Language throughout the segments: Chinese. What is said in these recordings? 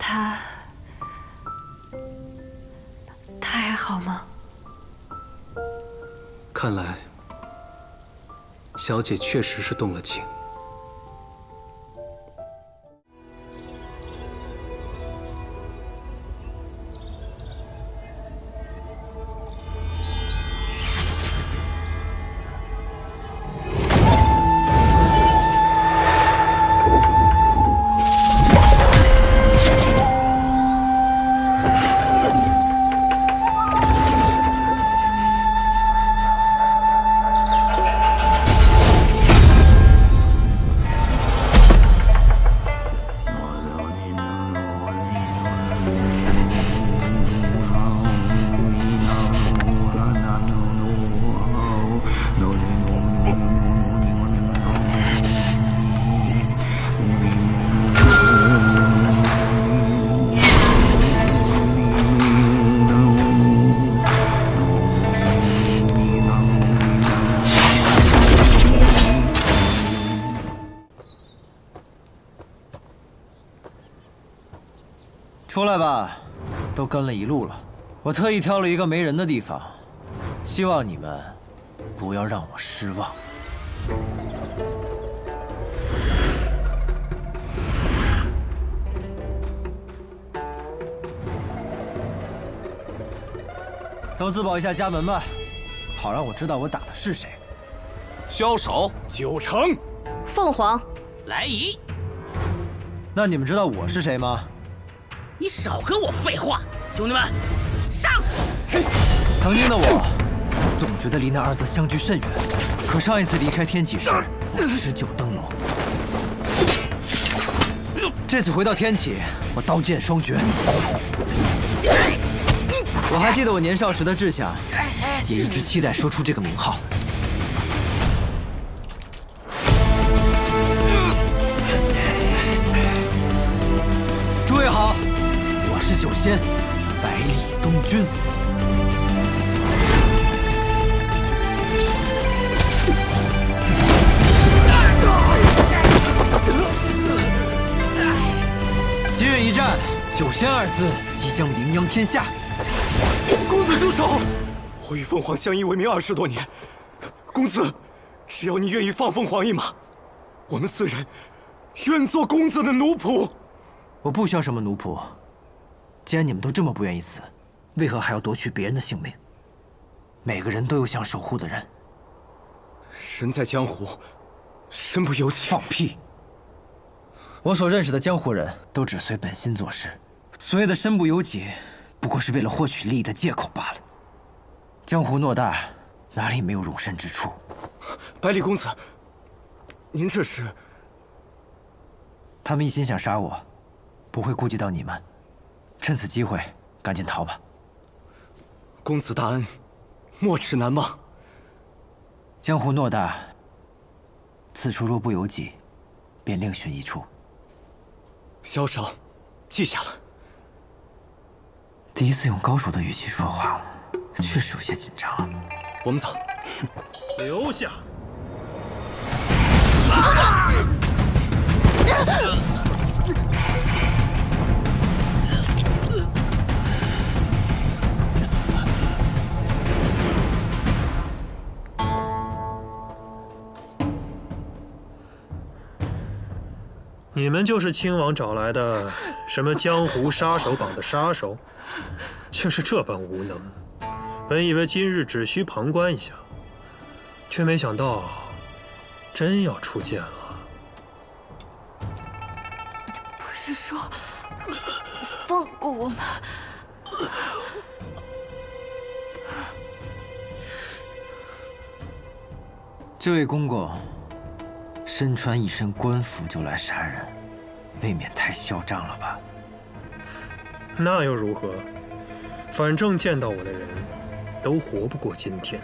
他还好吗？看来，小姐确实是动了情。出来吧，都跟了一路了，我特意挑了一个没人的地方，希望你们不要让我失望。都自保一下家门吧，好让我知道我打的是谁。枭首9成，凤凰来仪，那你们知道我是谁吗？你少跟我废话，兄弟们，上！曾经的我，总觉得离那2字相距甚远。可上一次离开天启时，我持久登陆；这次回到天启，我刀剑双绝。我还记得我年少时的志向，也一直期待说出这个名号。诸位好，我是九仙，百里东君。今日一战，九仙2字即将名扬天下。公子住手！我与凤凰相依为命20多年，公子，只要你愿意放凤凰一马，我们4人愿做公子的奴仆。我不需要什么奴仆。既然你们都这么不愿意死，为何还要夺取别人的性命？每个人都有想守护的人。人在江湖，身不由己。放屁！我所认识的江湖人都只随本心做事，所谓的身不由己，不过是为了获取利益的借口罢了。江湖偌大，哪里没有容身之处？百里公子，您这是……他们一心想杀我，不会顾及到你们。趁此机会，赶紧逃吧。公子大恩，没齿难忘。江湖偌大，此处若不由己，便另寻一处。枭首，记下了。第一次用高手的语气说话，确实有些紧张。我们走。留下。你们就是亲王找来的什么江湖杀手榜的杀手，竟是这般无能。本以为今日只需旁观一下，却没想到真要出剑了。不是说放过我吗？这位公公身穿一身官服就来杀人，未免太嚣张了吧？那又如何？反正见到我的人都活不过今天。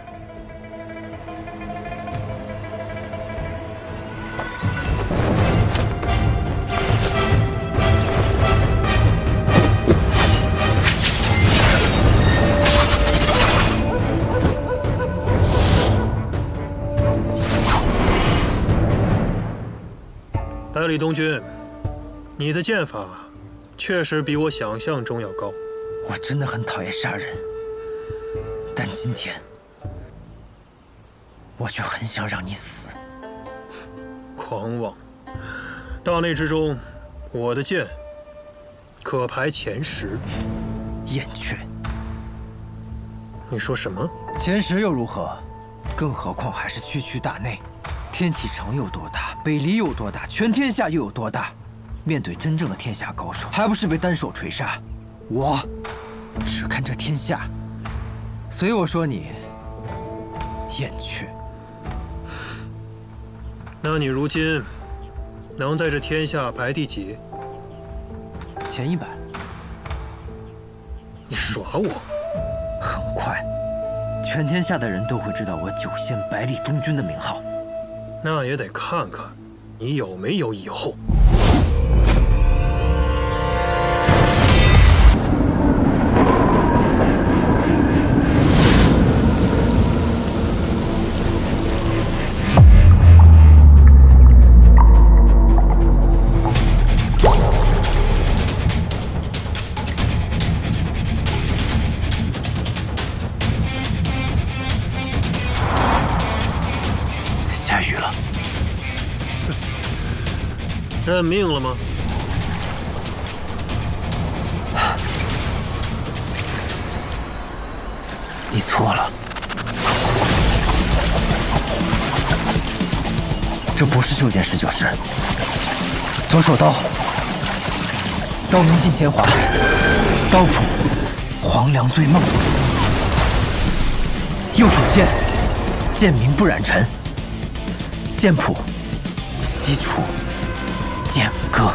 百里东君，你的剑法确实比我想象中要高。我真的很讨厌杀人，但今天我却很想让你死。狂妄！大内之中，我的剑可排前10。燕雀，你说什么？前10又如何？更何况还是区区大内，天启城有多大，北离有多大，全天下又有多大？面对真正的天下高手，还不是被单手锤杀？我只看这天下，所以我说你燕雀。那你如今能在这天下排第几？前100。你耍我？很快，全天下的人都会知道我9仙百里东军的名号。那也得看看你有没有以后。下雨了，认命了吗？你错了，这不是袖剑19式。左手刀，刀名尽铅华，刀谱黄粱醉梦；右手剑，剑名不染尘。剑谱，西楚剑歌。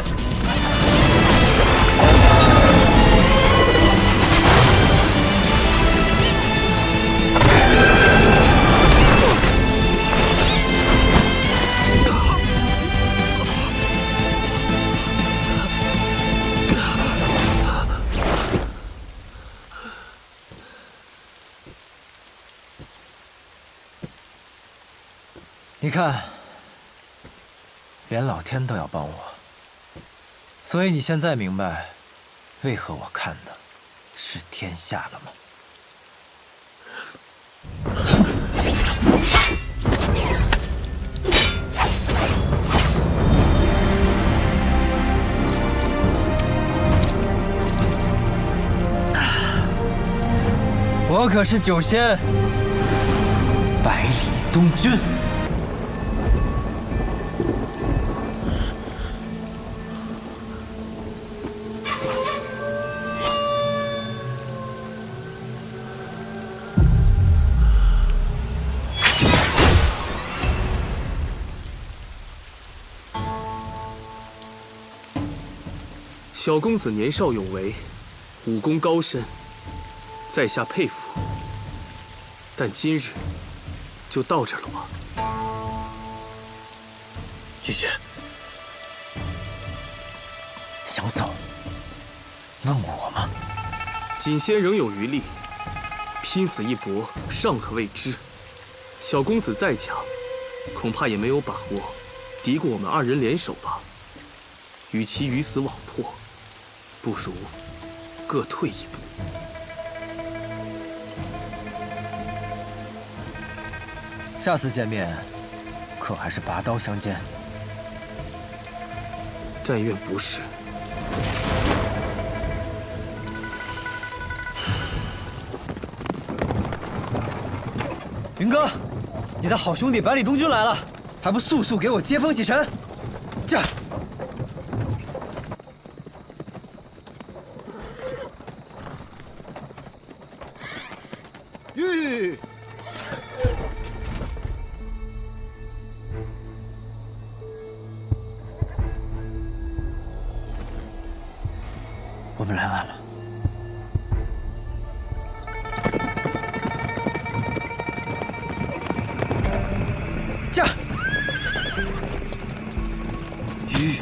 你看，连老天都要帮我，所以你现在明白，为何我看的是天下了吗？我可是9仙百里东军。小公子年少有为，武功高深，在下佩服。但今日就到这儿了吗？姐姐，想走？问我吗？锦仙仍有余力，拼死一搏尚可未知。小公子再强，恐怕也没有把握敌过我们2人联手吧。与其鱼死网破，不如各退一步。下次见面，可还是拔刀相见？但愿不是。云哥，你的好兄弟百里东军来了，还不速速给我接风洗尘？这。吁！我们来晚了。驾！吁！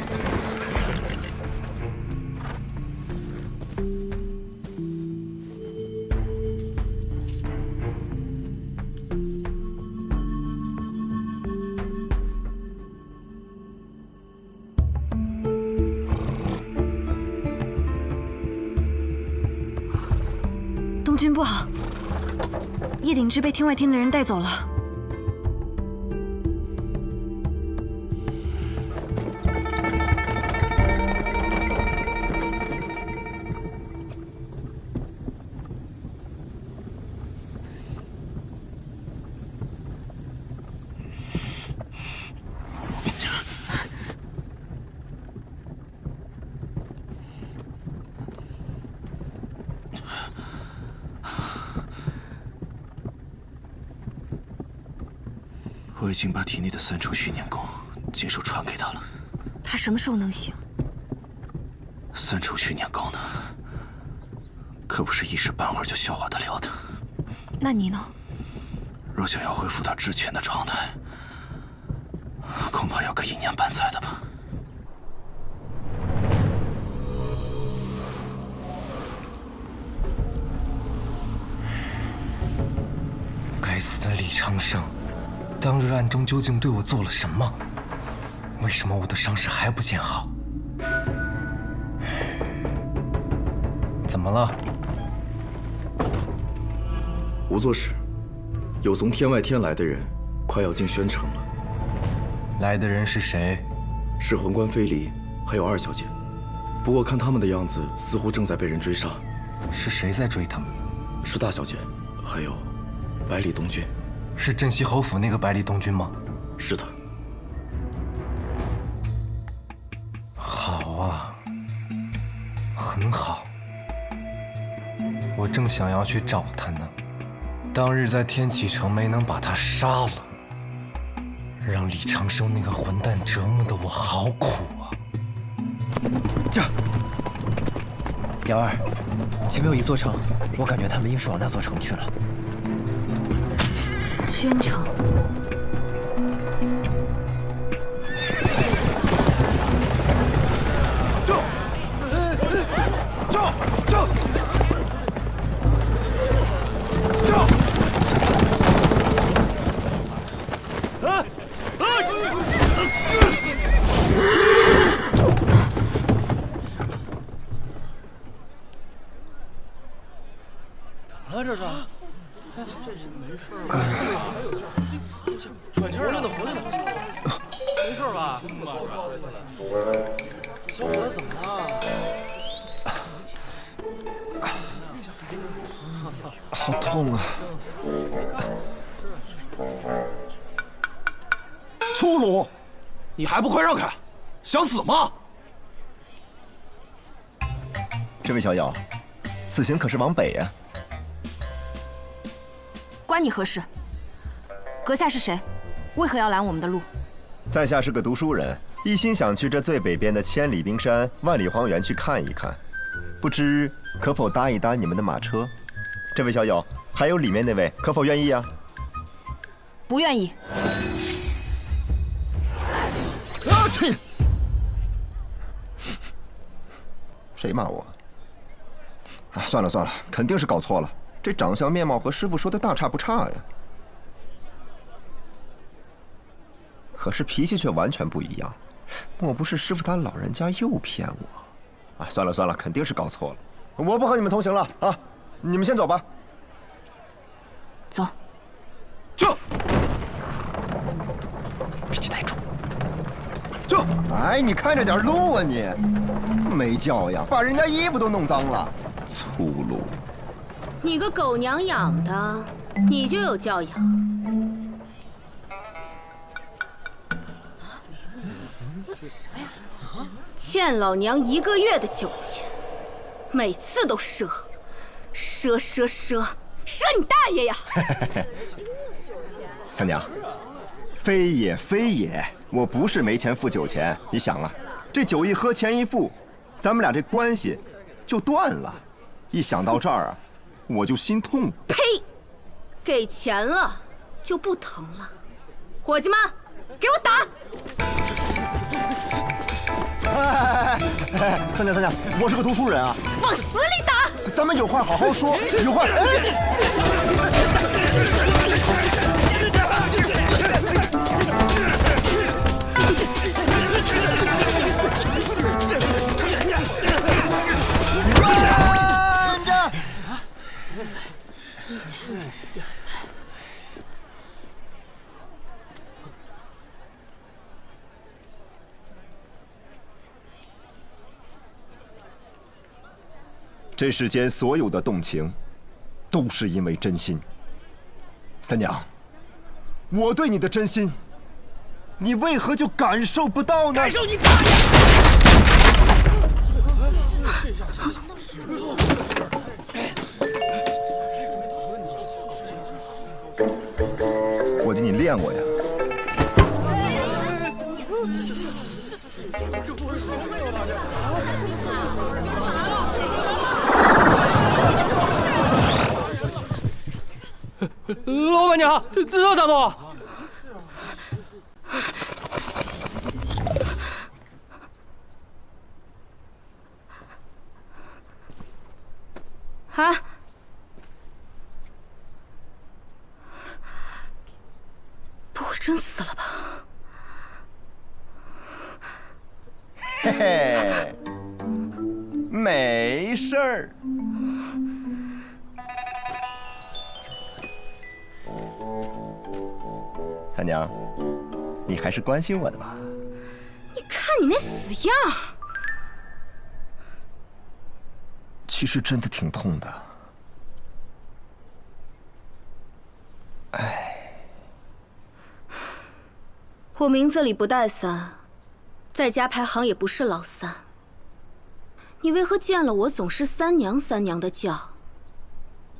君不好，叶鼎之被天外天的人带走了。我已经把体内的3处训练功尽数传给他了。他什么时候能醒3处训练功呢，可不是一时半会儿就消化得了的。那你呢？若想要恢复他之前的状态，恐怕要个1年半载的吧。该死的李长生！ 当日暗中究竟对我做了什么？为什么我的伤势还不见好？怎么了？无作事，有从天外天来的人，快要进宣城了。来的人是谁？是魂官飞离，还有2小姐。不过看他们的样子，似乎正在被人追杀。是谁在追他们？是大小姐，还有百里东君。 是镇西侯府那个百里东君吗？是的。好啊，很好。我正想要去找他呢。当日在天启城没能把他杀了，让李长生那个混蛋折磨得我好苦啊！这，瑶儿，前面有一座城，我感觉他们应是往那座城去了。 宣城，救！救！救！救！怎么了这是？ 喘气儿了，活着呢，没事吧？小伙子怎么了？好痛啊！粗鲁，你还不快让开！想死吗？这位小友，此行可是往北呀？ 关你何事？阁下是谁？为何要拦我们的路？在下是个读书人，一心想去这最北边的千里冰山、万里荒原去看一看，不知可否搭一搭你们的马车？这位小友，还有里面那位，可否愿意啊？不愿意。啊！去！谁骂我？啊，算了算了，肯定是搞错了。 这长相面貌和师傅说的大差不差呀，可是脾气却完全不一样。莫不是师傅他老人家又骗我？啊，算了算了，肯定是搞错了。我不和你们同行了啊，你们先走吧。走。就。脾气太重。就。哎，你看着点路啊你！没教养，把人家衣服都弄脏了，粗鲁。 你个狗娘养的，你就有教养？欠老娘1个月的酒钱，每次都赊你大爷呀！三娘，非也非也，我不是没钱付酒钱。你想啊，这酒一喝，钱一付，咱们俩这关系就断了。一想到这儿啊。 我就心痛。呸！给钱了就不疼了。伙计们，给我打！哎，三娘，我是个读书人啊。往死里打！咱们有话好好说，有话。这世间所有的动情，都是因为真心。三娘，我对你的真心，你为何就感受不到呢？感受你大爷！伙计，你练过呀？老板娘，这咋弄？啊！不会真死了吧？嘿嘿，没事儿。三娘，你还是关心我的吧？你看你那死样儿！其实真的挺痛的。哎，我名字里不带三，在家排行也不是老三。你为何见了我总是三娘三娘的叫？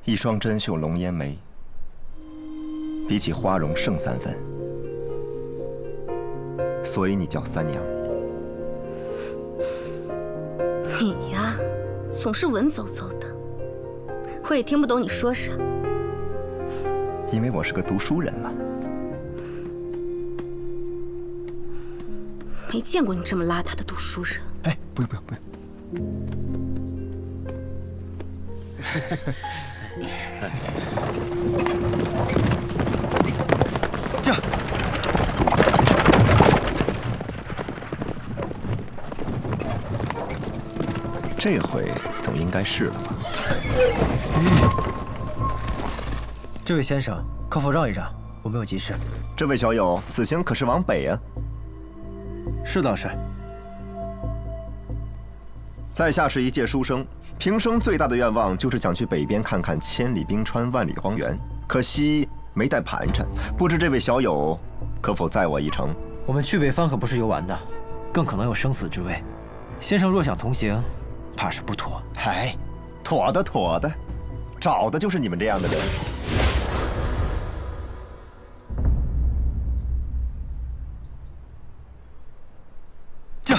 一双珍秀龙烟眉，比起花容胜3分，所以你叫三娘。你呀，总是文绉绉的，我也听不懂你说啥。因为我是个读书人嘛。没见过你这么邋遢的读书人。哎，不用。这，这回总应该是了吧？这位先生，可否让一让？我们有急事。这位小友，此行可是往北啊？是老师。在下是一介书生，平生最大的愿望就是想去北边看看千里冰川，万里荒原。可惜没带盘缠，不知这位小友可否载我一程？我们去北方可不是游玩的，更可能有生死之危。先生若想同行，怕是不妥。哎，妥的，找的就是你们这样的人。这，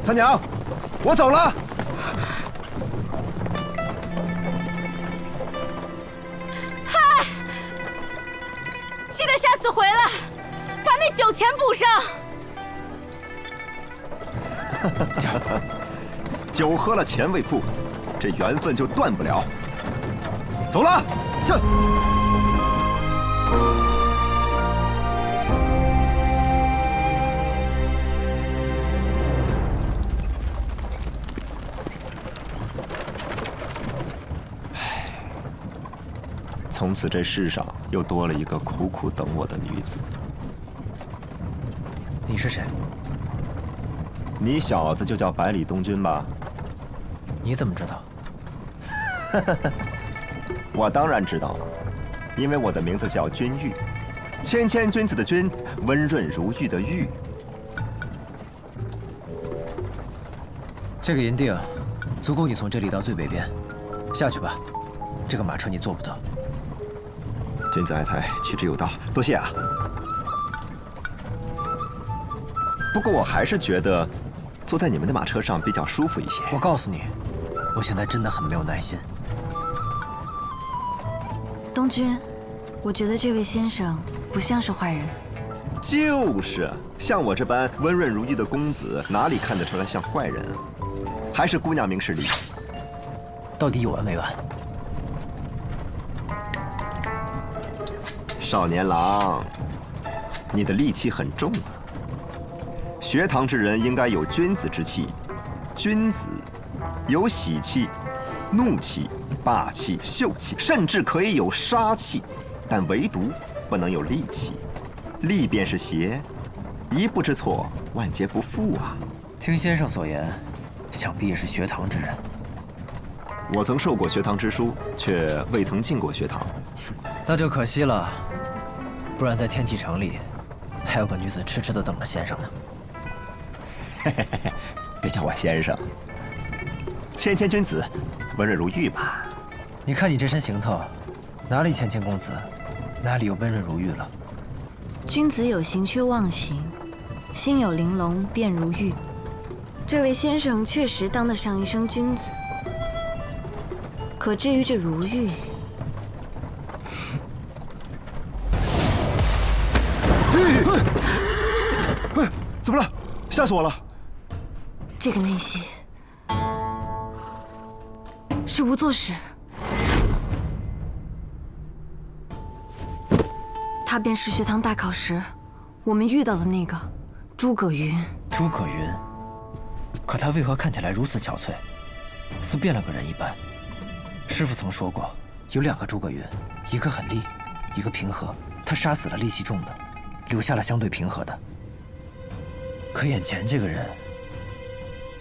三娘，我走了。嗨，记得下次回来把那酒钱补上。酒喝了钱未付，这缘分就断不了。走了，这。从此这世上又多了一个苦苦等我的女子。你是谁？你小子就叫百里东君吧？你怎么知道？我当然知道了，因为我的名字叫君玉，谦谦君子的君，温润如玉的玉。这个银锭足够你从这里到最北边。下去吧，这个马车你坐不得。君子爱财，取之有道，多谢啊。不过我还是觉得，坐在你们的马车上比较舒服一些。我告诉你，我现在真的很没有耐心。东君，我觉得这位先生不像是坏人。就是，像我这般温润如玉的公子，哪里看得出来像坏人啊？还是姑娘明事理。到底有完没完？少年郎，你的戾气很重啊。学堂之人应该有君子之气，君子有喜气、怒气、霸气、秀气，甚至可以有杀气，但唯独不能有戾气。戾便是邪，一步之错，万劫不复啊！听先生所言，想必也是学堂之人。我曾受过学堂之书，却未曾进过学堂。那就可惜了，不然在天启城里，还有个女子痴痴地等着先生呢。嘿嘿嘿，别叫我先生，谦谦君子，温润如玉吧。你看你这身行头，哪里谦谦公子，哪里又温润如玉了？君子有行却忘形，心有玲珑便如玉。这位先生确实当得上一声君子，可至于这如玉，怎么了？吓死我了！这个内息是无作使，他便是学堂大考时我们遇到的那个诸葛云。诸葛云，可他为何看起来如此憔悴，似变了个人一般？师父曾说过，有2个诸葛云，一个很厉，一个平和。他杀死了戾气重的，留下了相对平和的。可眼前这个人，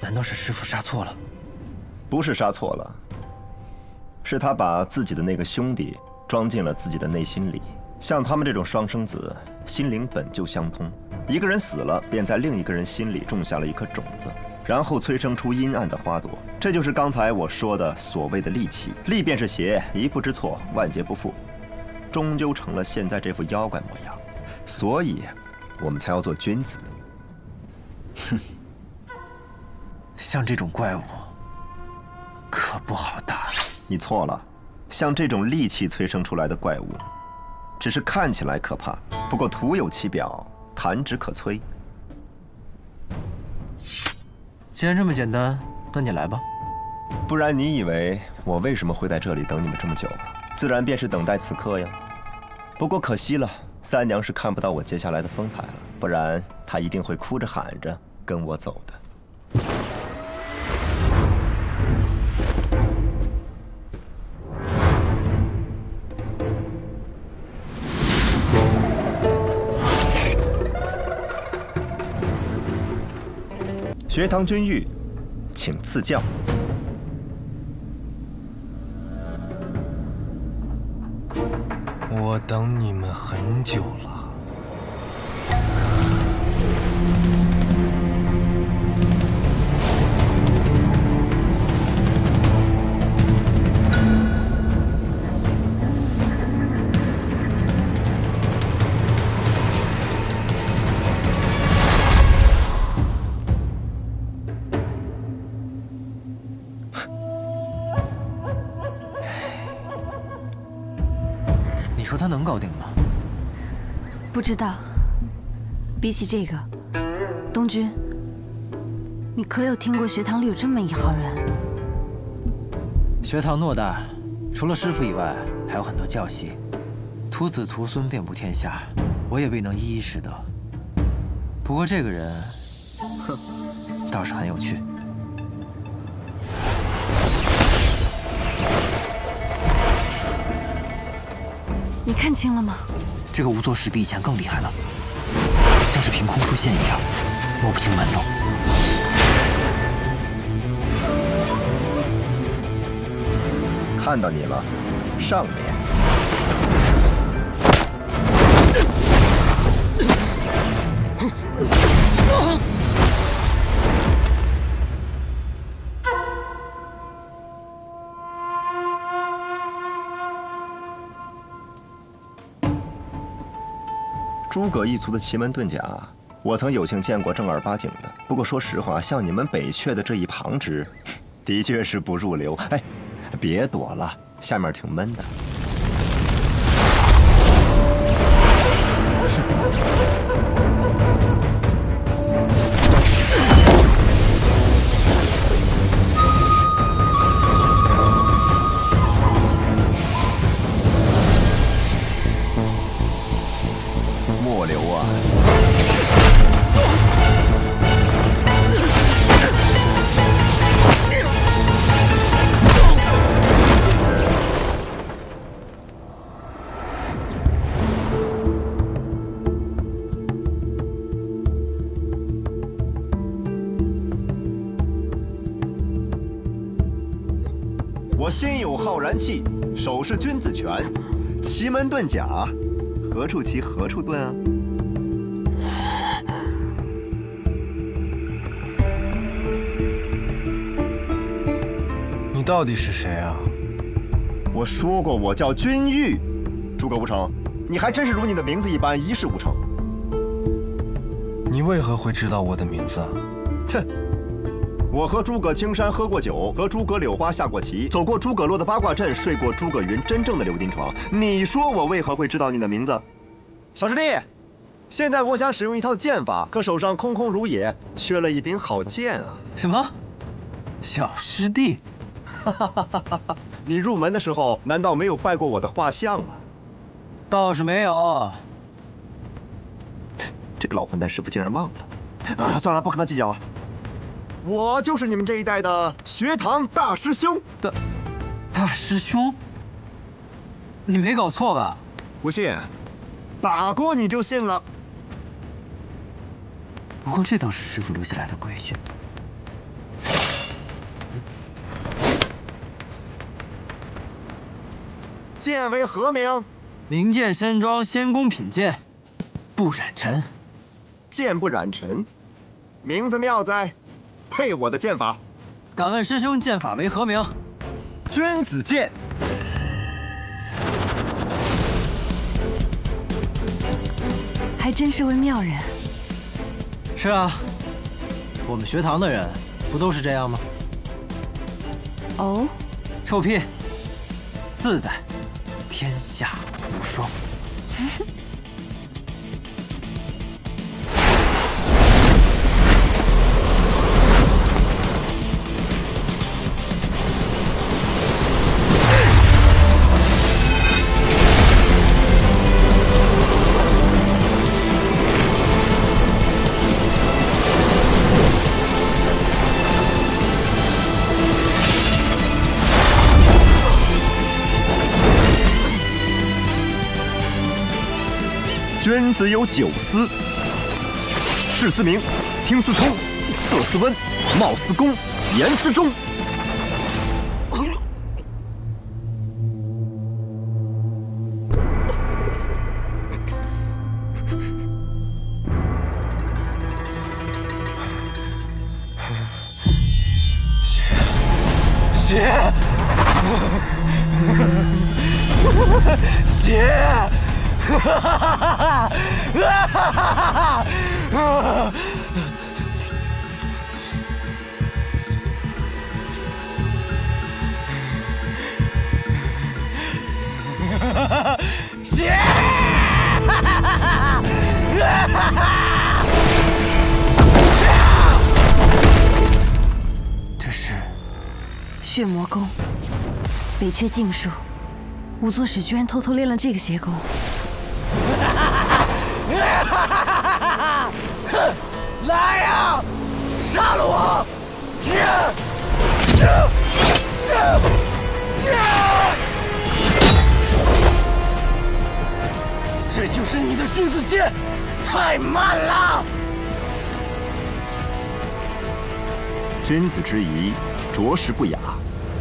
难道是师父杀错了？不是杀错了，是他把自己的那个兄弟装进了自己的内心里。像他们这种双生子，心灵本就相通，一个人死了，便在另一个人心里种下了一颗种子，然后催生出阴暗的花朵。这就是刚才我说的所谓的戾气。戾便是邪，一步之错，万劫不复，终究成了现在这副妖怪模样。所以，我们才要做君子。哼，像这种怪物，可不好打。你错了，像这种戾气催生出来的怪物，只是看起来可怕，不过徒有其表，弹指可摧。既然这么简单，那你来吧。不然你以为我为什么会在这里等你们这么久？自然便是等待此刻呀。不过可惜了，三娘是看不到我接下来的风采了，不然她一定会哭着喊着跟我走的。学堂君谕，请赐教。我等你们很久了。你说他能搞定吗？不知道。比起这个，东君，你可有听过学堂里有这么一号人？学堂偌大，除了师父以外，还有很多教习，徒子徒孙遍布天下，我也未能一一识得。不过这个人，哼，倒是很有趣。你看清了吗？这个无作使比以前更厉害了，像是凭空出现一样，摸不清门路。看到你了，上面。诸葛一族的奇门遁甲，我曾有幸见过正儿八经的。不过说实话，像你们北阙的这一旁支，的确是不入流。哎，别躲了，下面挺闷的。莫流啊！我心有浩然气，手是君子拳，奇门遁甲，何处奇何处遁啊？你到底是谁啊？我说过我叫君玉，诸葛无成，你还真是如你的名字一般一事无成。你为何会知道我的名字啊？哼！我和诸葛青山喝过酒，和诸葛柳花下过棋，走过诸葛洛的八卦阵，睡过诸葛云真正的鎏金床。你说我为何会知道你的名字？小师弟，现在我想使用一套剑法，可手上空空如也，缺了一柄好剑啊！什么？小师弟？哈哈哈哈哈！你入门的时候难道没有拜过我的画像吗？倒是没有。这个老混蛋师傅竟然忘了。啊，算了，不和他计较啊。我就是你们这一代的学堂大师兄。大师兄？你没搞错吧？不信，打过你就信了。不过这倒是师傅留下来的规矩。剑为何名？名剑山庄仙宫品剑，不染尘。剑不染尘，名字妙哉，配我的剑法。敢问师兄剑法为何名？君子剑。还真是位妙人。是啊，我们学堂的人不都是这样吗？哦，臭屁！自在，天下无双。君子有9思：视思明，听思聪，色思温，貌思恭，言思忠。血！哈哈哈哈哈！血！这是血魔功，北阙禁术。仵作使居然偷偷练了这个邪功。来呀！杀了我！这就是你的君子剑，太慢了。君子之仪，着实不雅。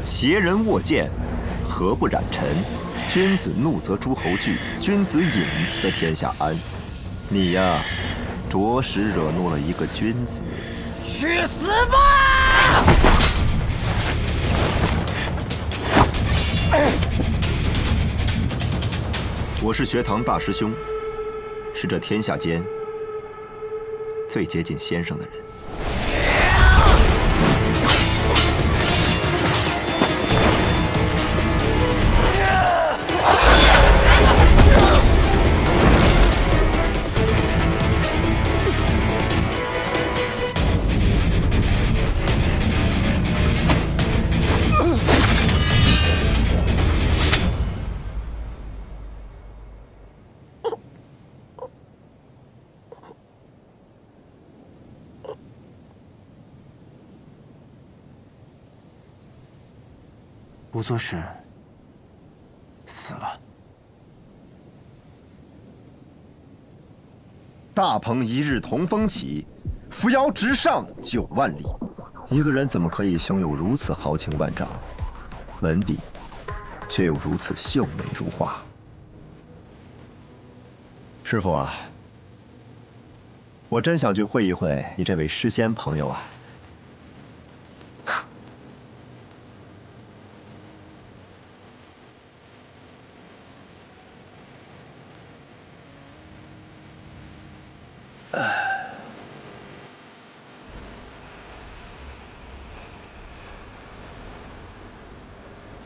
邪人握剑，何不染尘？君子怒则诸侯惧，君子隐则天下安。你呀，着实惹怒了一个君子。去死吧！我是学堂大师兄，是这天下间最接近先生的人。仵作使死了。大鹏一日同风起，扶摇直上9万里。一个人怎么可以胸有如此豪情万丈？文笔却又如此秀美如画。师傅啊，我真想去会一会你这位诗仙朋友啊。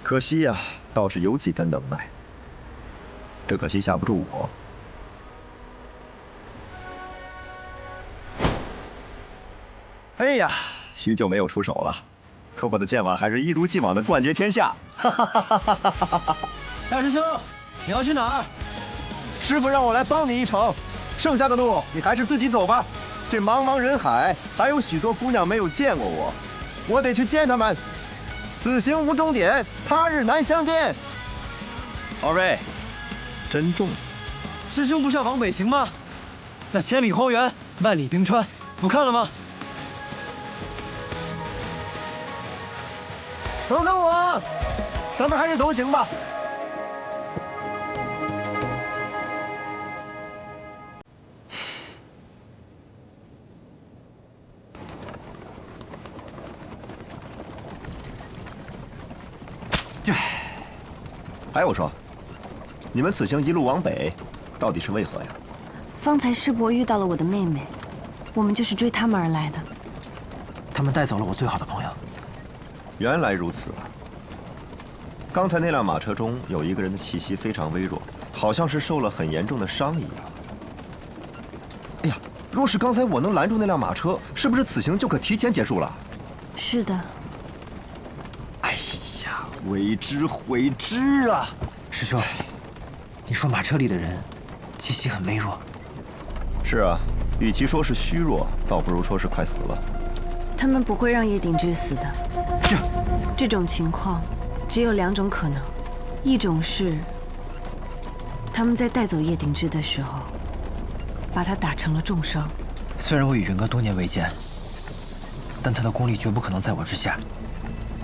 可惜呀，倒是有几分能耐，只可惜吓不住我。哎呀，许久没有出手了，可我的剑法还是一如既往的冠绝天下。哈哈哈哈哈哈！大师兄，你要去哪儿？师傅让我来帮你一程，剩下的路你还是自己走吧。这茫茫人海，还有许多姑娘没有见过我，我得去见她们。此行无终点，他日难相见。二位，珍重。师兄不是要往北行吗？那千里荒原，万里冰川，不看了吗？等等我，咱们还是同行吧。还有说，你们此行一路往北，到底是为何呀？方才师伯遇到了我的妹妹，我们就是追他们而来的。他们带走了我最好的朋友。原来如此啊！刚才那辆马车中有一个人的气息非常微弱，好像是受了很严重的伤一样。哎呀，若是刚才我能拦住那辆马车，是不是此行就可提前结束了？是的。哎呀，悔之悔之啊！师兄，你说马车里的人气息很微弱。是啊，与其说是虚弱，倒不如说是快死了。他们不会让叶鼎之死的。这种情况只有两种可能，一种是他们在带走叶鼎之的时候，把他打成了重伤。虽然我与云哥多年未见，但他的功力绝不可能在我之下，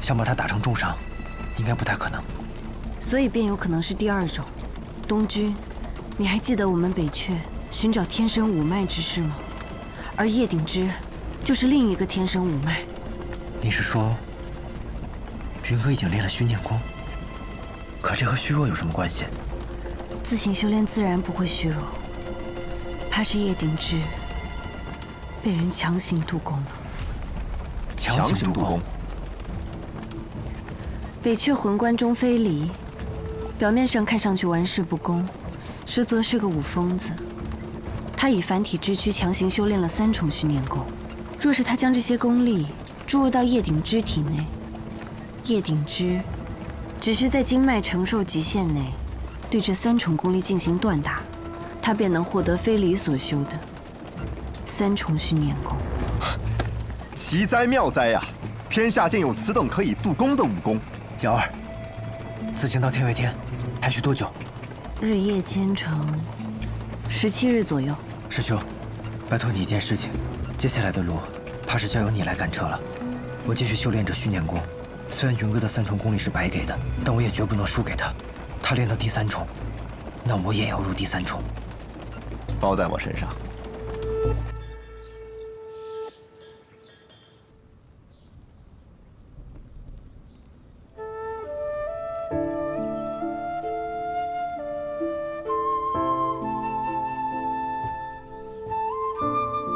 想把他打成重伤，应该不太可能。所以便有可能是第二种。东君，你还记得我们北阙寻找天生五脉之事吗？而叶鼎之就是另一个天生五脉。你是说，云哥已经练了虚念功？可这和虚弱有什么关系？自行修炼自然不会虚弱，怕是叶鼎之被人强行渡宫了。强行渡宫？北阙魂关中非离，表面上看上去玩世不恭，实则是个武疯子。他以凡体之躯强行修炼了3重虚念功。若是他将这些功力注入到叶鼎之体内，叶鼎之只需在经脉承受极限内，对这3重功力进行锻打，他便能获得非离所修的3重虚念功。奇哉妙哉呀！天下竟有此等可以渡宫的武功。瑶儿，此行到天外天还需多久？日夜兼程，17日左右。师兄，拜托你一件事情，接下来的路怕是交由你来赶车了。我继续修炼着虚念功，虽然云哥的3重功力是白给的，但我也绝不能输给他。他练到第3重，那我也要入第3重。包在我身上。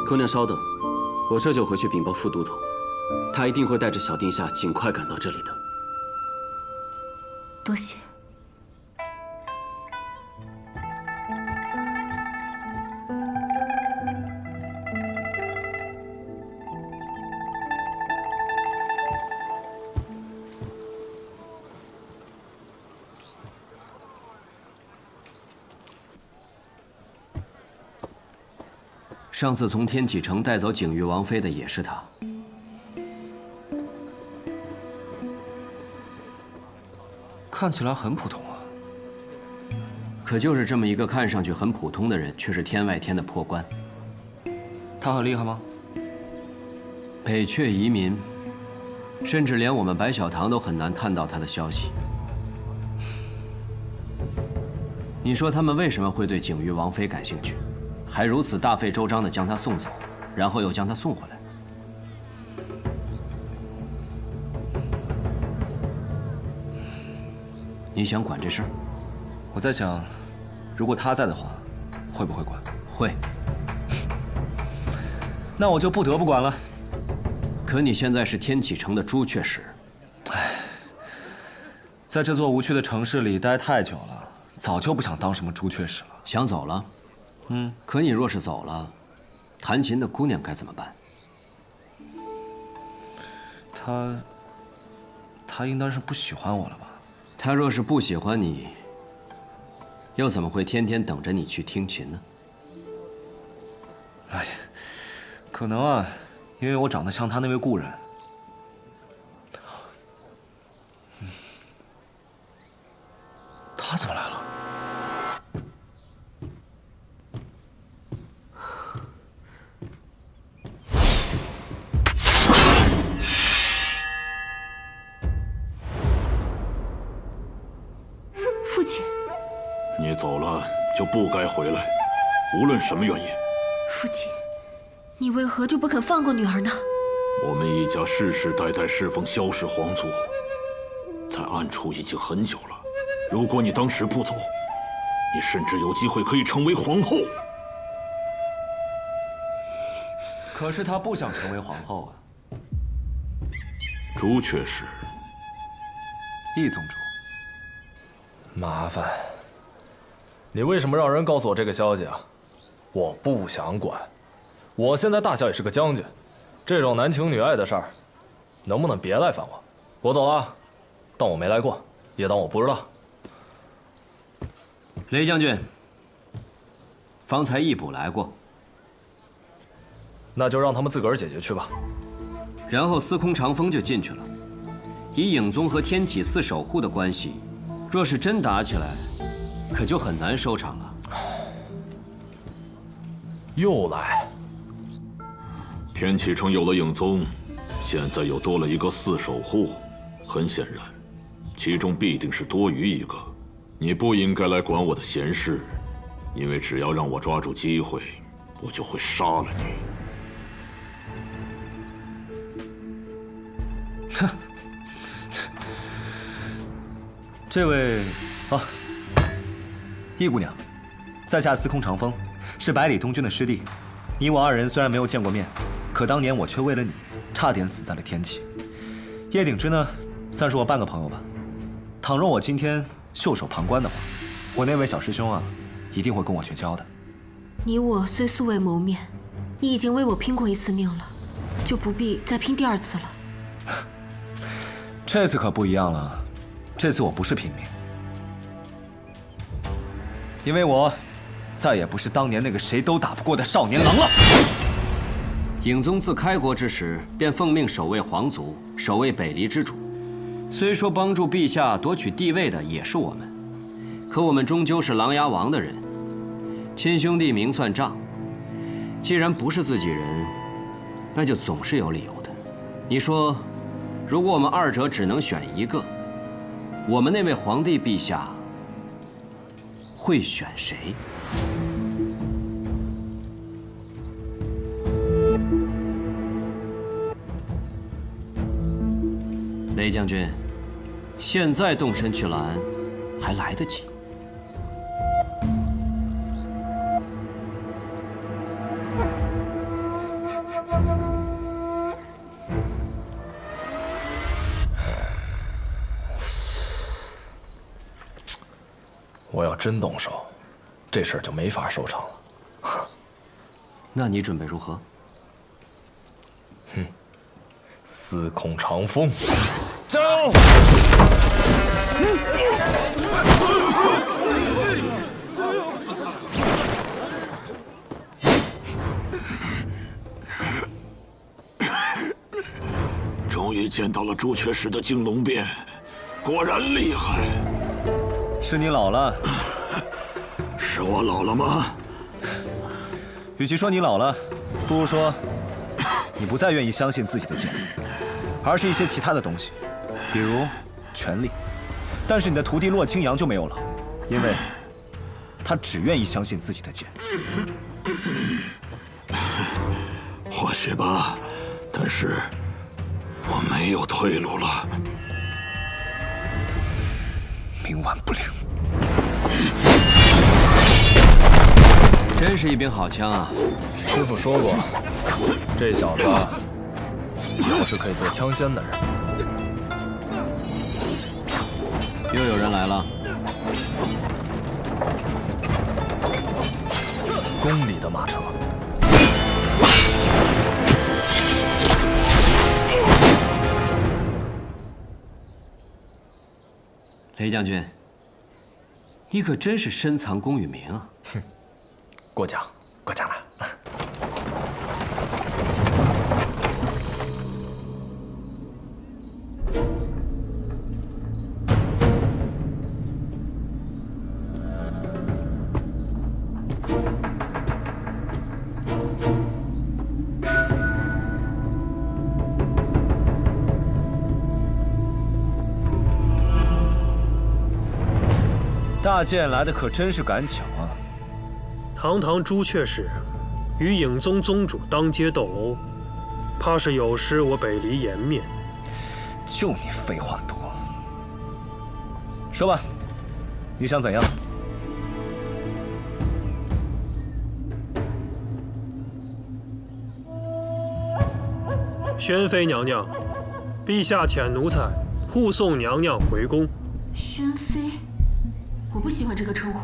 姑娘稍等，我这就回去禀报副都统，他一定会带着小殿下尽快赶到这里的。多谢。上次从天启城带走景玉王妃的也是他。看起来很普通啊。可就是这么一个看上去很普通的人，却是天外天的破关。他很厉害吗？北阙移民，甚至连我们白小堂都很难探到他的消息。你说他们为什么会对景瑜王妃感兴趣，还如此大费周章地将她送走，然后又将她送回来？你想管这事儿？我在想，如果他在的话，会不会管？会。那我就不得不管了。可你现在是天启城的朱雀使，在这座无趣的城市里待太久了，早就不想当什么朱雀使了。想走了？可你若是走了，弹琴的姑娘该怎么办？她应当是不喜欢我了吧？她若是不喜欢你，又怎么会天天等着你去听琴呢？哎呀，可能啊，因为我长得像她那位故人。她怎么来了？父亲，你走了就不该回来，无论什么原因。父亲，你为何就不肯放过女儿呢？我们一家世世代代侍奉萧氏皇族，在暗处已经很久了。如果你当时不走，你甚至有机会可以成为皇后。可是她不想成为皇后啊。朱雀使，易宗主。麻烦，你为什么让人告诉我这个消息啊？我不想管，我现在大小也是个将军，这种男情女爱的事儿，能不能别来烦我？我走了，当我没来过，也当我不知道。雷将军，方才易卜来过，那就让他们自个儿解决去吧。然后司空长风就进去了。以影宗和天启寺守护的关系，若是真打起来，可就很难收场了。又来。天启城有了影宗，现在又多了一个寺守护，很显然，其中必定是多余一个。你不应该来管我的闲事，因为只要让我抓住机会，我就会杀了你。哼，这位啊，易姑娘，在下司空长风，是百里东军的师弟。你我二人虽然没有见过面，可当年我却为了你，差点死在了天启。叶鼎之呢，算是我半个朋友吧。倘若我今天袖手旁观的话，我那位小师兄啊，一定会跟我绝交的。你我虽素未谋面，你已经为我拼过一次命了，就不必再拼第二次了。这次可不一样了，这次我不是拼命，因为我再也不是当年那个谁都打不过的少年郎了。影宗自开国之时便奉命守卫皇族，守卫北离之主。虽说帮助陛下夺取帝位的也是我们，可我们终究是琅琊王的人，亲兄弟明算账。既然不是自己人，那就总是有理由的。你说，如果我们二者只能选一个，我们那位皇帝陛下会选谁？雷将军，现在动身去拦，还来得及。我要真动手，这事儿就没法收场了。那你准备如何？哼，司空长风，招！终于见到了朱雀使的惊龙鞭，果然厉害。是你老了。是我老了吗？与其说你老了，不如说你不再愿意相信自己的剑。而是一些其他的东西，比如权力。但是你的徒弟洛清扬就没有了，因为他只愿意相信自己的剑。或许吧，但是我没有退路了。冥顽不灵。真是一柄好枪啊！师傅说过，这小子以后是可以做枪仙的人。又有人来了。宫里的马车。雷将军，你可真是深藏功与名啊！哼，过奖，过奖了。大剑来的可真是赶巧啊！堂堂朱雀使，与影宗宗主当街斗殴，怕是有失我北离颜面。就你废话多。说吧，你想怎样？宣妃娘娘，陛下遣奴才护送娘娘回宫。宣妃。我不喜欢这个称呼。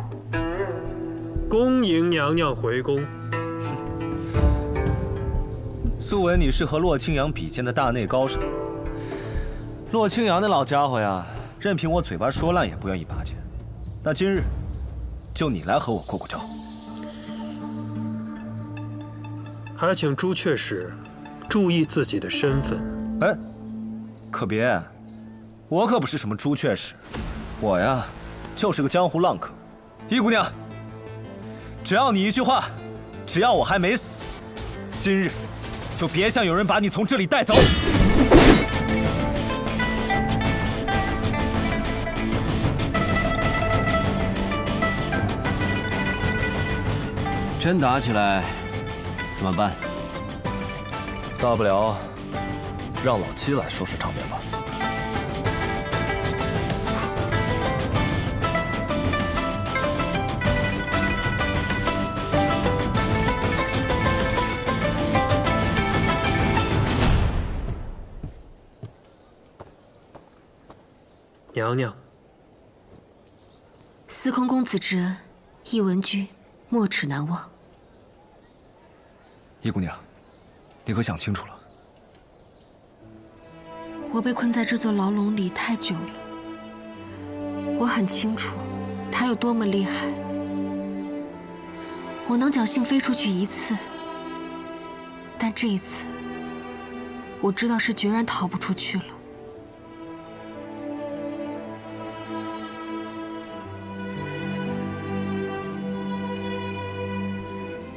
恭迎娘娘回宫。素闻你是和洛清扬比肩的大内高手。洛清扬那老家伙呀，任凭我嘴巴说烂也不愿意拔剑。那今日，就你来和我过过招。还请朱雀使注意自己的身份。哎，可别，我可不是什么朱雀使，我呀。就是个江湖浪客，易姑娘，只要你一句话，只要我还没死，今日就别想有人把你从这里带走。真打起来怎么办？大不了让老七来收拾场面吧。娘娘，司空公子之恩，一闻君没齿难忘。易姑娘，你可想清楚了？我被困在这座牢笼里太久了，我很清楚他有多么厉害。我能侥幸飞出去一次，但这一次，我知道是决然逃不出去了。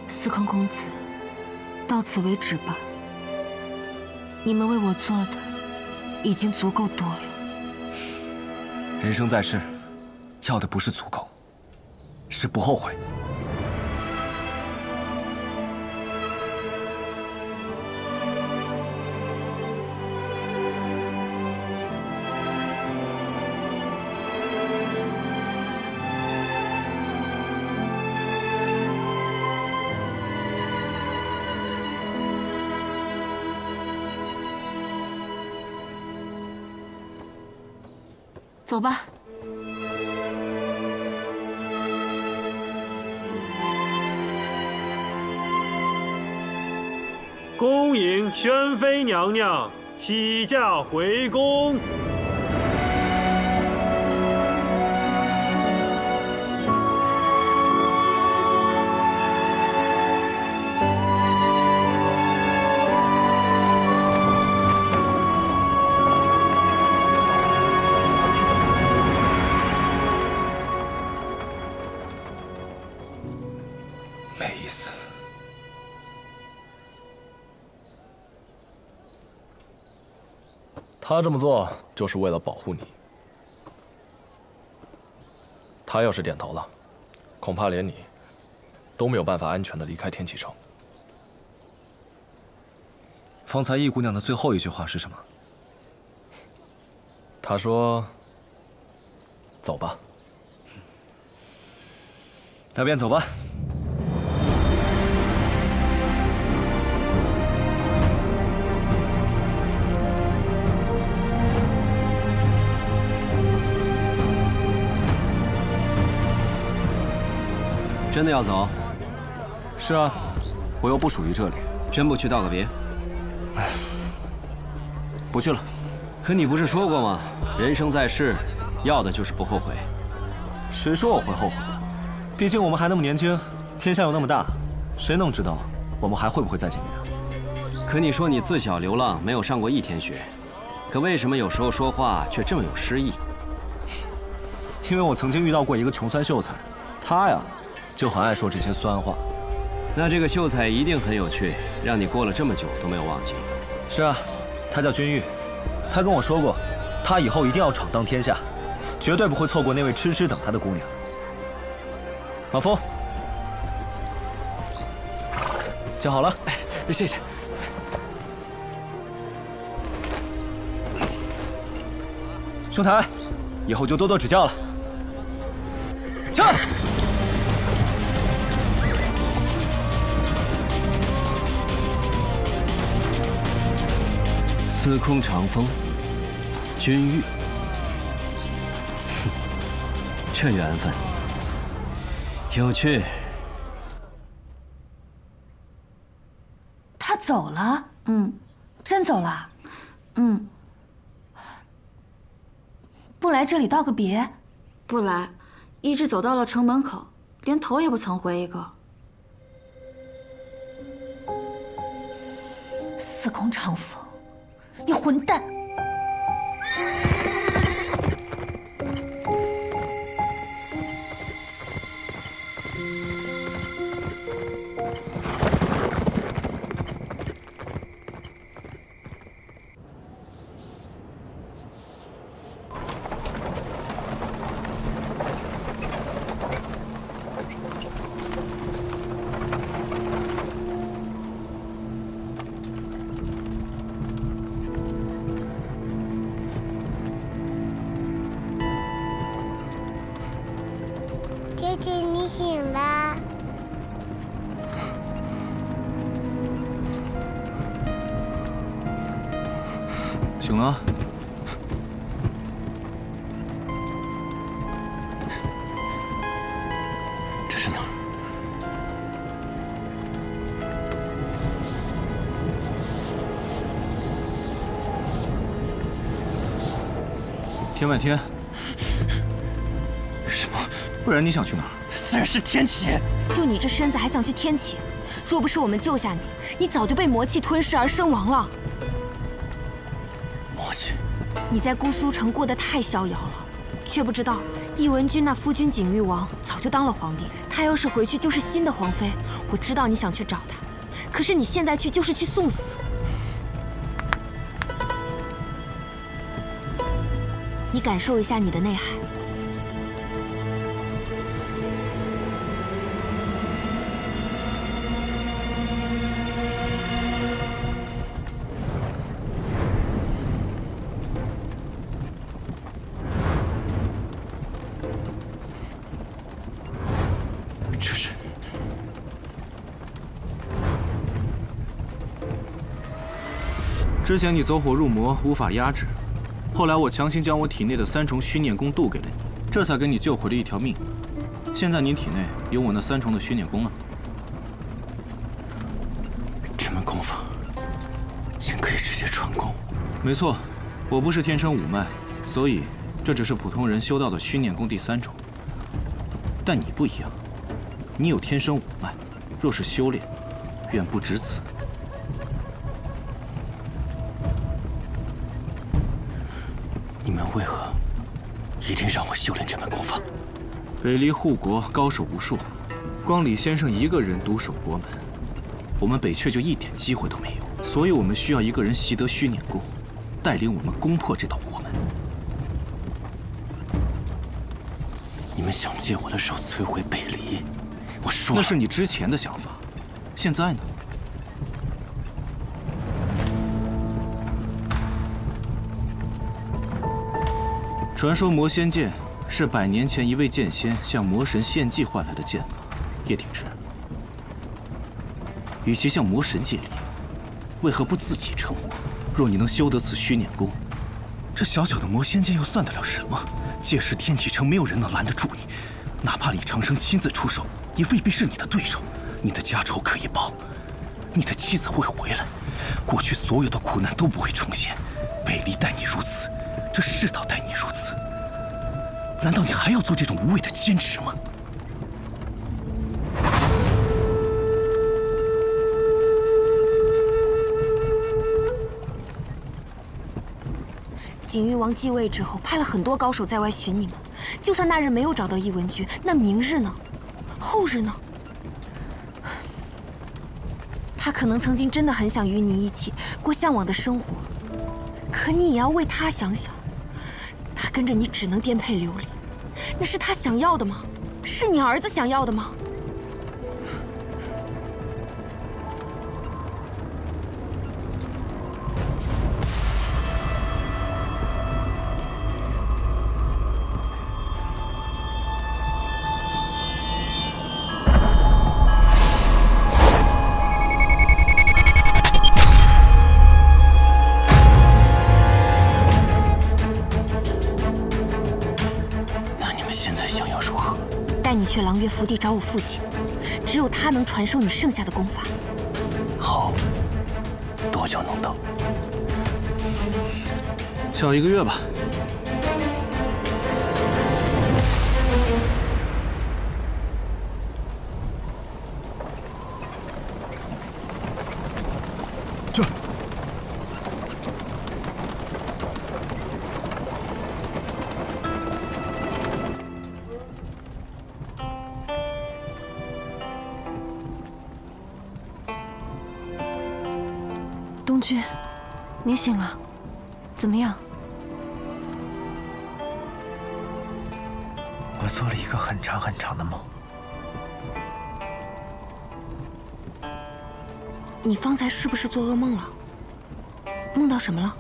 司空公子，到此为止吧。你们为我做的已经足够多了。人生在世，要的不是足够，是不后悔。走吧。恭迎宣妃娘娘起驾回宫。没意思。他这么做就是为了保护你。他要是点头了，恐怕连你都没有办法安全的离开天启城。方才易姑娘的最后一句话是什么？她说：“走吧。”那便走吧。真的要走？是啊，我又不属于这里。真不去道个别？哎，不去了。可你不是说过吗？人生在世，要的就是不后悔。谁说我会后悔？毕竟我们还那么年轻，天下又那么大，谁能知道我们还会不会再见面？可你说你自小流浪，没有上过一天学，可为什么有时候说话却这么有诗意？因为我曾经遇到过一个穷酸秀才，他呀，就很爱说这些酸话。那这个秀才一定很有趣，让你过了这么久都没有忘记。是啊，他叫君玉，他跟我说过，他以后一定要闯荡天下，绝对不会错过那位痴痴等他的姑娘。马夫，叫好了。谢谢。兄台，以后就多多指教了。驾！司空长风，君玉，这缘分有趣。他走了？真走了？不来这里道个别？不来，一直走到了城门口，连头也不曾回一个。司空长风，你混蛋！姐姐，你醒了。醒了。这是哪儿？天外天。什么？不然你想去哪儿？自然是天启。就你这身子还想去天启？若不是我们救下你，你早就被魔气吞噬而身亡了。魔气？你在姑苏城过得太逍遥了，却不知道义文君那夫君景裕王早就当了皇帝。他要是回去就是新的皇妃。我知道你想去找他，可是你现在去就是去送死。你感受一下你的内海。这是……之前你走火入魔，无法压制。后来我强行将我体内的3重虚念功渡给了你，这才给你救回了一条命。现在你体内有我那3重的虚念功了。这门功法竟可以直接传功？没错，我不是天生五脉，所以这只是普通人修到的虚念功第3重。但你不一样，你有天生五脉，若是修炼，远不止此。你们为何一定让我修炼这门功法？北离护国高手无数，光李先生一个人独守国门，我们北阙就一点机会都没有。所以我们需要一个人习得虚念功。带领我们攻破这道国门。你们想借我的手摧毁北离，我说了，那是你之前的想法，现在呢？传说魔仙剑是100年前一位剑仙向魔神献祭换来的剑法，叶挺之。与其向魔神借力，为何不自己成魔？若你能修得此虚念功，这小小的魔仙剑又算得了什么？届时天启城没有人能拦得住你，哪怕李长生亲自出手，也未必是你的对手。你的家仇可以报，你的妻子会回来，过去所有的苦难都不会重现。北离待你如此，这世道待你如此，难道你还要做这种无谓的坚持吗？景誉王继位之后，派了很多高手在外寻你们。就算那日没有找到一文君，那明日呢？后日呢？他可能曾经真的很想与你一起过向往的生活，可你也要为他想想。他跟着你只能颠沛流离，那是他想要的吗？是你儿子想要的吗？带你去狼岳福地找我父亲，只有他能传授你剩下的功法。好，多久能到？小1个月吧。这。东君，你醒了，怎么样？我做了一个很长很长的梦。你方才是不是做噩梦了？梦到什么了？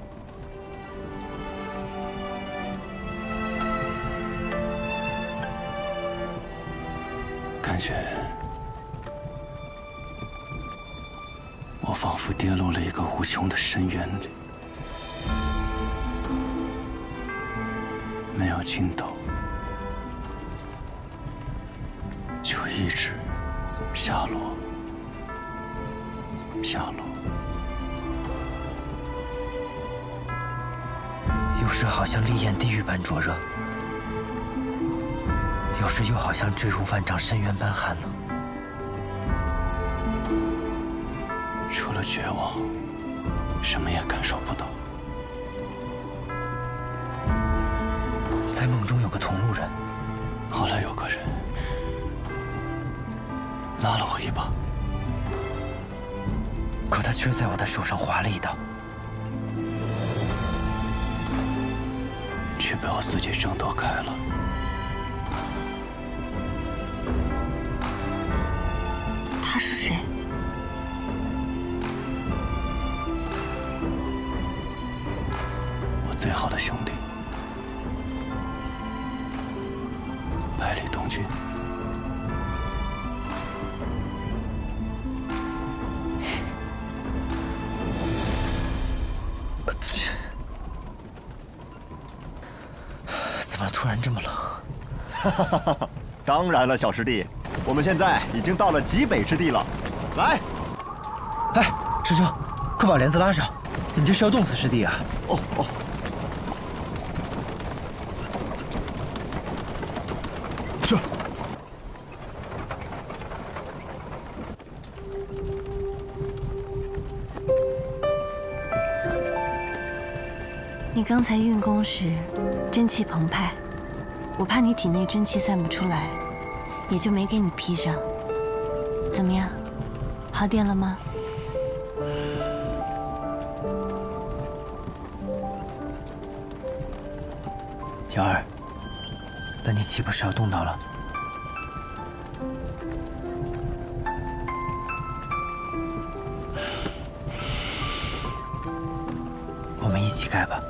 感觉我仿佛跌落了一个无穷的深渊里，没有尽头，就一直下落，下落。有时好像烈焰地狱般灼热，有时又好像坠入万丈深渊般寒冷。除了绝望，什么也感受不到。在梦中有个同路人，后来有个人拉了我一把，可他却在我的手上划了一刀，却被我自己挣脱开了。他是谁？最好的兄弟，百里东君。怎么突然这么冷？哈哈哈哈！当然了，小师弟，我们现在已经到了极北之地了。来，哎，师兄，快把帘子拉上！你这是要冻死师弟啊！哦哦。这。你刚才运功时，真气澎湃，我怕你体内真气散不出来，也就没给你披上。怎么样，好点了吗？瑶儿，那你岂不是要动刀了？我们一起盖吧。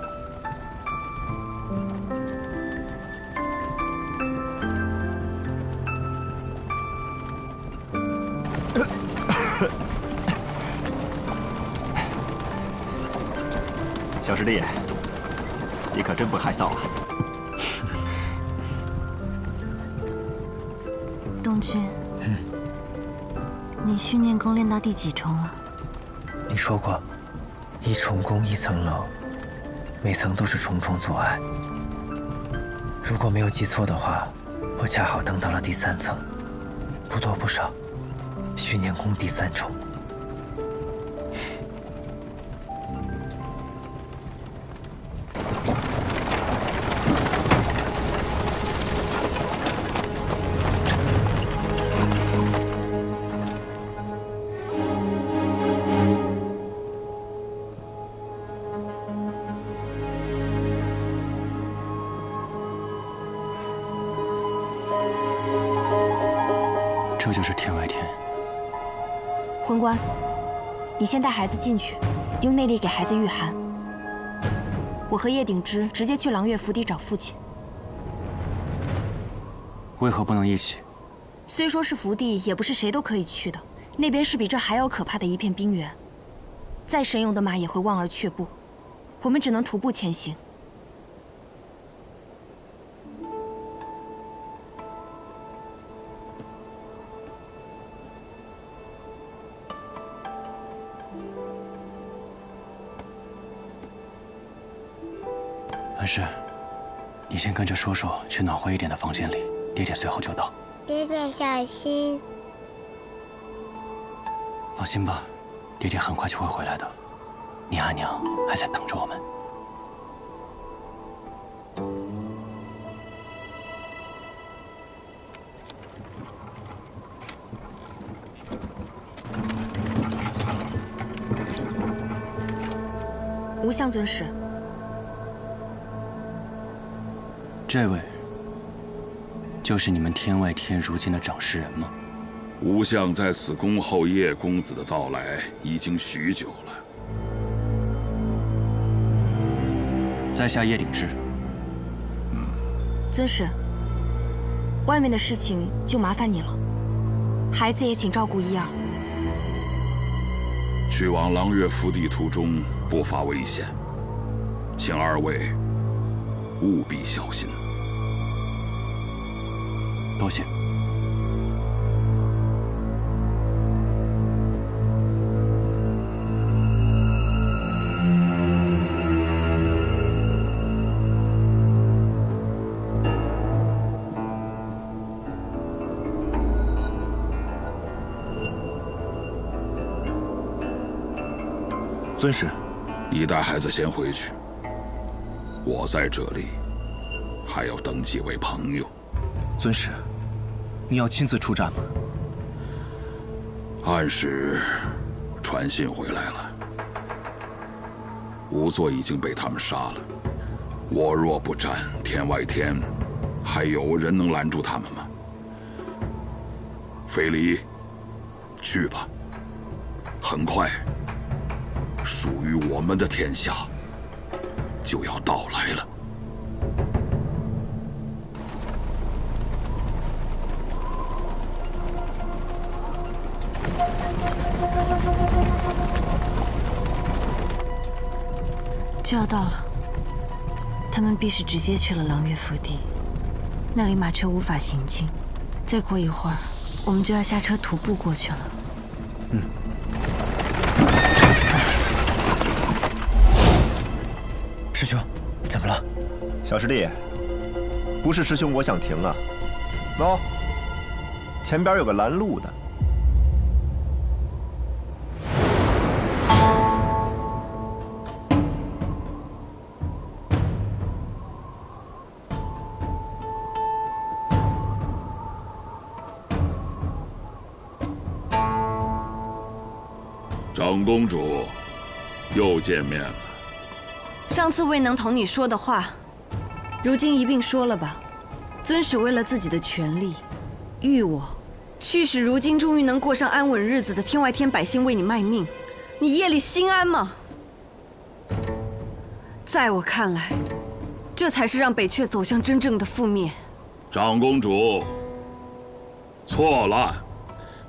小师弟，你可真不害臊啊！东君，你训练功练到第几重了？你说过，一重功一层楼，每层都是重重阻碍。如果没有记错的话，我恰好登到了第3层，不多不少，训练功第3重。这就是天外天。魂官，你先带孩子进去，用内力给孩子御寒。我和叶鼎之直接去狼月府邸找父亲。为何不能一起？虽说是福地，也不是谁都可以去的。那边是比这还要可怕的一片冰原，再神勇的马也会望而却步。我们只能徒步前行。安氏，你先跟着叔叔去暖和一点的房间里，爹爹随后就到。爹爹小心。放心吧，爹爹很快就会回来的。你阿娘还在等着我们。无相尊使。这位就是你们天外天如今的掌事人吗？吾相在此恭候叶公子的到来已经许久了。在下叶鼎之。尊使，外面的事情就麻烦你了，孩子也请照顾一二。去往狼月福地途中不乏危险，请二位务必小心。多谢。尊使，你带孩子先回去，我在这里还要等几位朋友。尊使，你要亲自出战吗？暗使传信回来了，仵作已经被他们杀了。我若不战，天外天还有人能拦住他们吗？飞离，去吧，很快属于我们的天下就要到来了。就要到了，他们必是直接去了狼月福地，那里马车无法行进。再过一会儿，我们就要下车徒步过去了。师兄，怎么了？小师弟，不是师兄我想停啊，喏，前边有个拦路的。长公主，又见面了。上次未能同你说的话，如今一并说了吧。尊使为了自己的权利，欲我去使如今终于能过上安稳日子的天外天百姓为你卖命，你夜里心安吗？在我看来，这才是让北阙走向真正的覆灭。长公主，错了，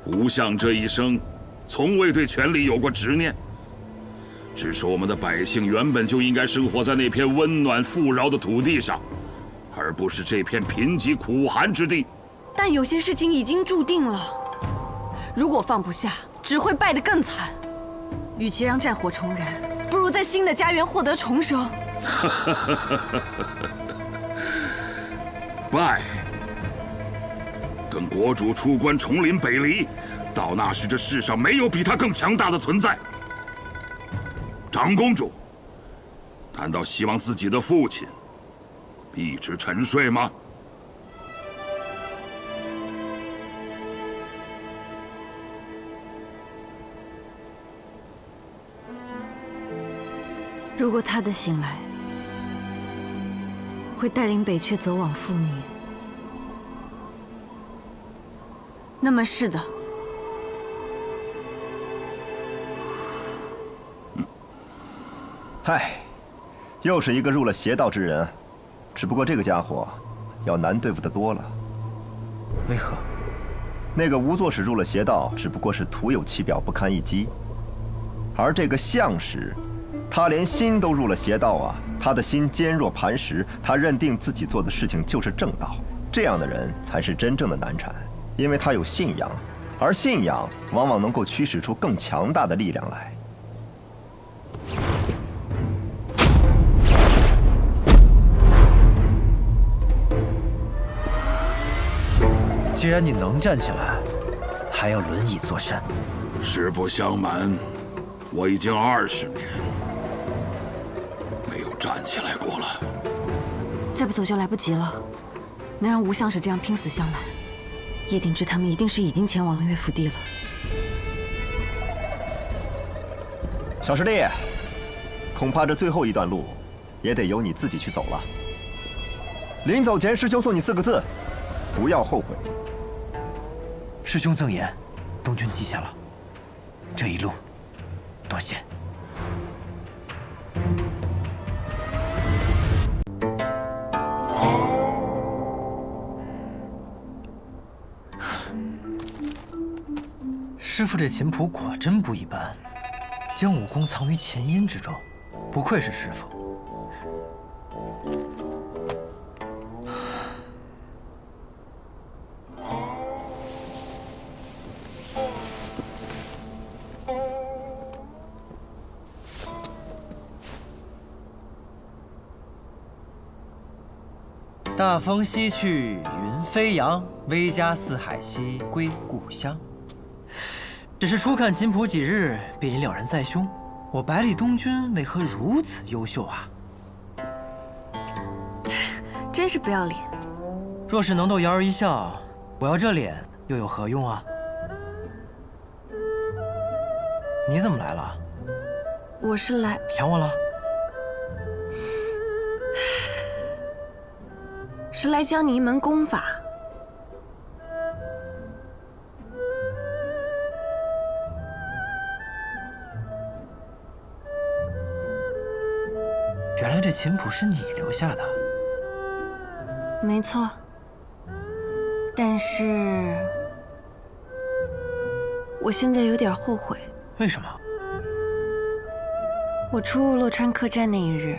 吴相这一生从未对权力有过执念，只是我们的百姓原本就应该生活在那片温暖富饶的土地上，而不是这片贫瘠苦寒之地。但有些事情已经注定了，如果放不下，只会败得更惨。与其让战火重燃，不如在新的家园获得重生。败！等国主出关重临北离，到那时这世上没有比他更强大的存在。长公主，难道希望自己的父亲一直沉睡吗？如果他的醒来会带领北阙走往覆灭，那么是的。唉，又是一个入了邪道之人，只不过这个家伙要难对付得多了。为何？那个吴作使入了邪道，只不过是徒有其表，不堪一击，而这个相使，他连心都入了邪道啊！他的心坚若磐石，他认定自己做的事情就是正道。这样的人才是真正的难缠，因为他有信仰，而信仰往往能够驱使出更强大的力量来。既然你能站起来，还要轮椅作甚？实不相瞒，我已经20年没有站起来过了。再不走就来不及了。能让吴相使这样拼死相拦，叶鼎之他们一定是已经前往了岳府地了。小师弟，恐怕这最后一段路，也得由你自己去走了。临走前，师兄送你4个字：不要后悔。师兄赠言，东君记下了。这一路，多谢。师父这琴谱果真不一般，将武功藏于琴音之中，不愧是师父。大风西去，云飞扬，威加四海西，归故乡。只是初看琴谱几日，便已了然在胸。我百里东君为何如此优秀啊？真是不要脸！若是能逗瑶儿一笑，我要这脸又有何用啊？你怎么来了？我是来想我了？是来教你一门功法。原来这琴谱是你留下的。没错。但是，我现在有点后悔。为什么？我出入洛川客栈那一日，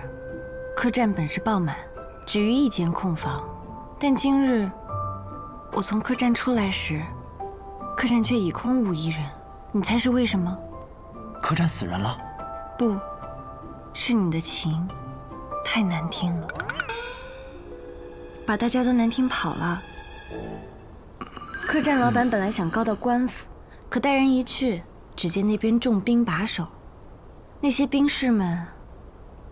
客栈本是爆满，只余1间空房。但今日我从客栈出来时，客栈却已空无一人。你猜是为什么？客栈死人了？不，是你的琴太难听了，把大家都难听跑了。客栈老板本来想告到官府，可带人一去，只见那边重兵把守，那些兵士们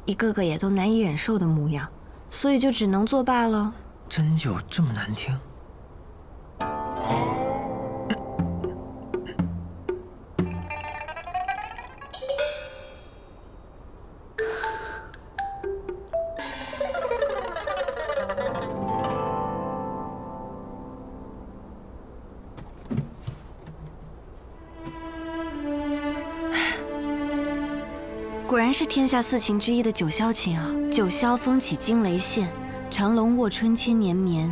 一个个也都难以忍受的模样，所以就只能作罢了。真就这么难听？然是天下4情之一的九霄情啊！九霄风起惊雷现，长龙卧春千年眠。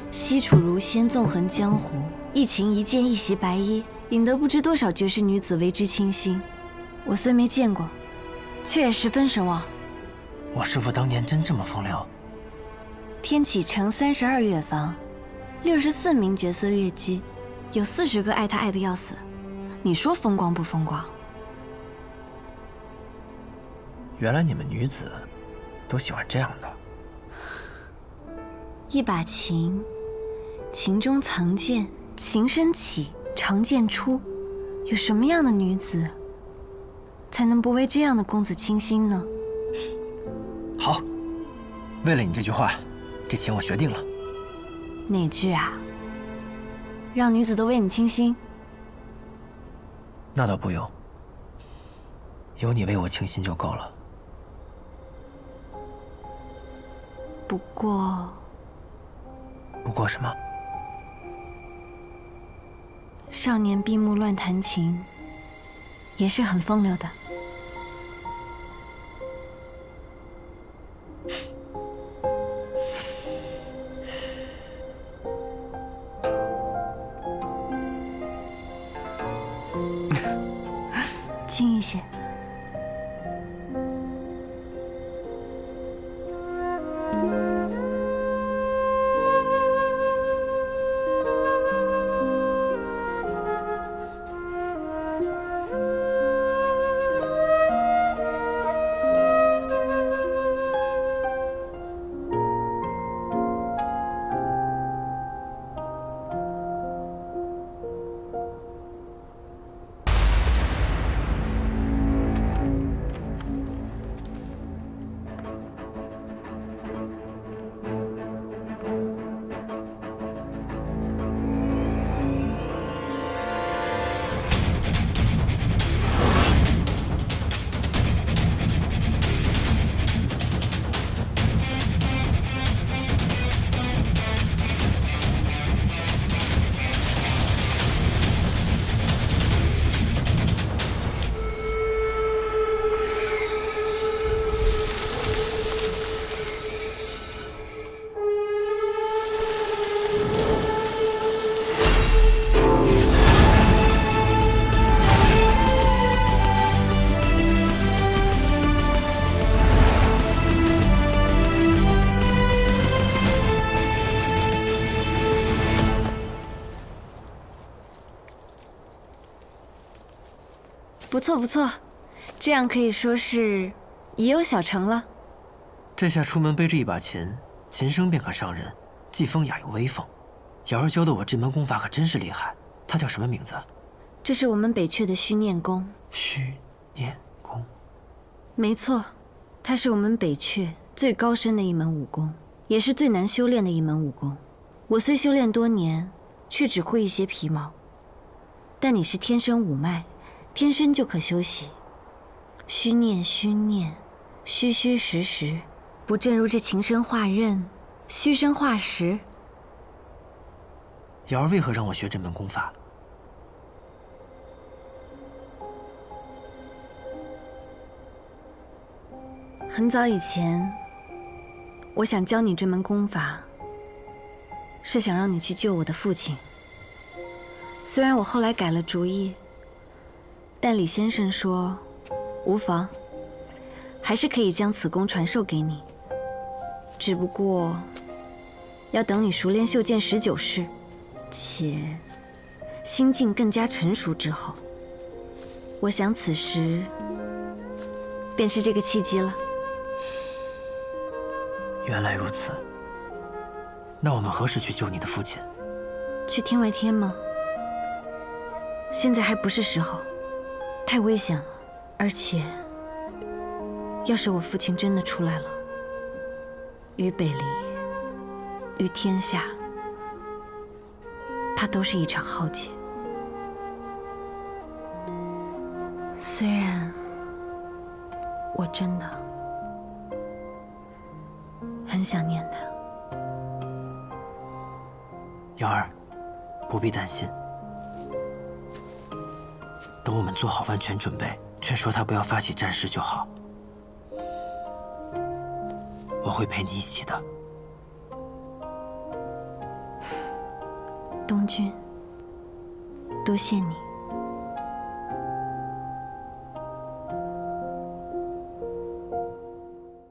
西楚如仙纵横江湖，一情一见一袭白衣，引得不知多少绝世女子为之倾心。我虽没见过，却也十分神往。我师父当年真这么风流？天启城32乐坊，64名绝色乐姬，有40个爱他爱得要死。你说风光不风光？原来你们女子都喜欢这样的。一把琴，琴中藏剑，琴声起，长剑出。有什么样的女子才能不为这样的公子倾心呢？好，为了你这句话，这琴我学定了。哪句啊？让女子都为你倾心？那倒不用，有你为我倾心就够了。不过什么？少年闭目乱弹琴，也是很风流的。轻一些。不错不错，这样可以说是已有小成了。这下出门背着一把琴，琴声便可伤人，既风雅又威风。瑶儿教的我这门功法可真是厉害。她叫什么名字？这是我们北阙的虚念功。虚念功，没错，它是我们北阙最高深的一门武功，也是最难修炼的一门武功。我虽修炼多年，却只会一些皮毛。但你是天生五脉，天生就可修习。虚念虚念，虚虚实实，不正如这琴声化刃，虚声化实。瑶儿为何让我学这门功法？很早以前，我想教你这门功法，是想让你去救我的父亲。虽然我后来改了主意，但李先生说无妨，还是可以将此功传授给你。只不过要等你熟练袖剑19式，且心境更加成熟之后，我想此时便是这个契机了。原来如此，那我们何时去救你的父亲？去天外天吗？现在还不是时候，太危险了。而且，要是我父亲真的出来了，于北离，于天下，怕都是一场浩劫。虽然我真的很想念他。瑶儿，不必担心，等等我们做好万全准备，劝说他不要发起战事就好。我会陪你一起的。东君，多谢你。